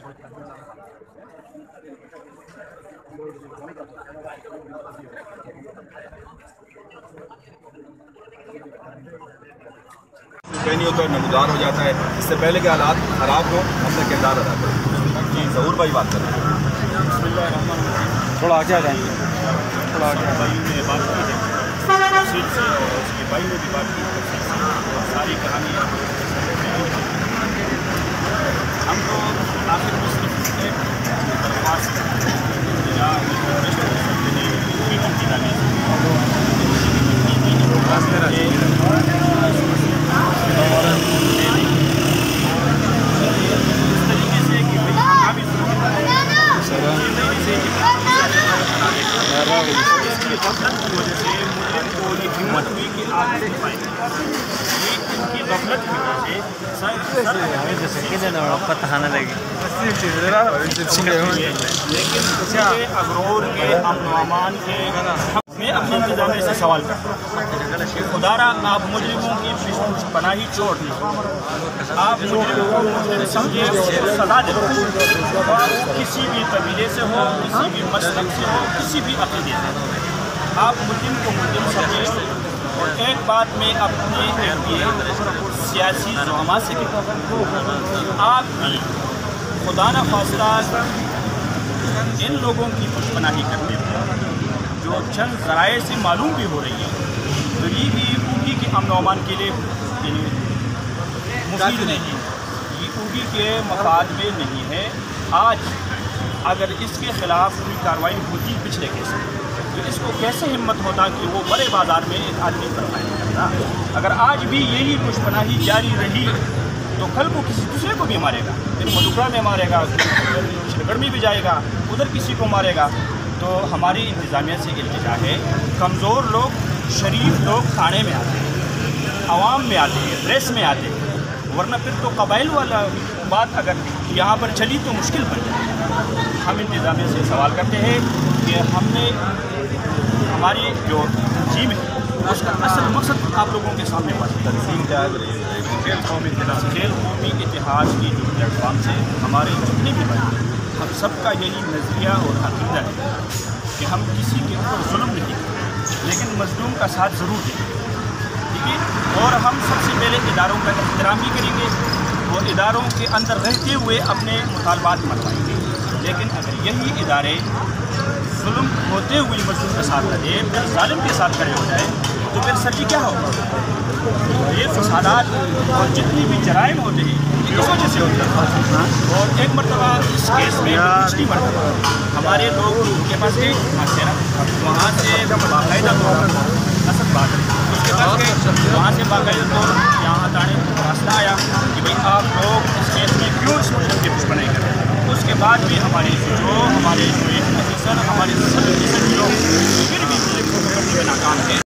نہیں ہوتا ہے، نمودار ہو جاتا ہے. اس سے پہلے کہ حالات خراب ہو اپنا کردار ادا کریں. جی ظہور بھائی بات کر رہے ہیں. بسم اللہ الرحمن الرحیم. تھوڑا آگے آ جائیں. تھوڑا آگے بھائی نے بات کی ہے تفصیل سے، اور اس کے بھائی نے بھی بات کی تفصیل سے، اور ساری کہانی ہم تو آخر میں صرف ایک درخواست یا پتہ لگی لیکن اغرور کے امن و امان کے میں اپنے انتظامیہ سے سوال کرتا ہوں کہ خدارا آپ مجرموں کی پناہی چھوڑ دیں، آپ مجرموں کو مجرم سمجھے سزا دیں، کسی بھی قبیلے سے ہو، کسی بھی مذہب سے ہو، کسی بھی عقیدے سے، آپ مجرم کو مجرم سمجھے. اور ایک بات میں اپنے سیاسی زعما سے کہتا ہوں، آپ بھی خدا نہ خواستہ ان لوگوں کی پناہی کرتے ہوئے جو چند ذرائع سے معلوم بھی ہو رہی ہے تو یہ بھی اوگی کے امن و امان کے لیے مفید نہیں ہے، یہ اوگی کے مفاد میں نہیں ہے. آج اگر اس کے خلاف کوئی کارروائی ہوتی پچھلے کیس میں تو اس کو کیسے ہمت ہوتا کہ وہ بڑے بازار میں ایک آدمی پر فائر کرتا. اگر آج بھی یہی کچھ پناہی جاری رہی تو کل کو کسی دوسرے کو بھی مارے گا، پھر مدھوکرا میں مارے گا، شرگڑھ میں بھی جائے گا، ادھر کسی کو مارے گا. تو ہماری انتظامیہ سے التجا ہے، کمزور لوگ، شریف لوگ تھانے میں آتے ہیں، عوام میں آتے ہیں، پریس میں آتے ہیں، ورنہ پھر تو قبائل والا بات اگر یہاں پر چلی تو مشکل بن جائے. ہم انتظامیہ سے سوال کرتے ہیں کہ ہم نے ہماری جو تنظیم ہے اس کا اصل مقصد آپ لوگوں کے سامنے تنظیم کھیل قومی اتحاد کی جو پلیٹ فارم سے ہمارے جتنے بھی بھائی ہم سب کا یہی نظریہ اور عقیدہ ہے کہ ہم کسی کے اوپر ظلم نہیں کریں لیکن مظلوم کا ساتھ ضرور دیں. ٹھیک ہے. اور ہم سب سے پہلے اداروں کا احترام بھی کریں گے اور اداروں کے اندر رہتے ہوئے اپنے مطالبات منوائیں گے. لیکن اگر یہی ادارے ظلم ہوتے ہوئے مظلوم کے ساتھ رہے، پھر ظالم کے ساتھ کھڑے ہو جائے تو پھر سر جی کیا ہوگا؟ یہ فسادات اور جتنی بھی جرائم ہوتے ہیں اس وجہ سے ہوتے ہیں. اور ایک مرتبہ اس کیس میں پچھلی مرتبہ ہمارے لوگ کے پاس گئے وہاں سے باقاعدہ طور پر اصل بات ہے اس کے پاس گئے وہاں سے باقاعدہ طور پر یہاں ہٹانے کا راستہ آیا کہ بھائی آپ لوگ اس کیس میں کیوں اس مجرم کی پشپنائی کر رہے ہیں. اس کے بعد بھی ہمارے جو افیسر ہمارے سب لوگ پھر بھی ناکام تھے.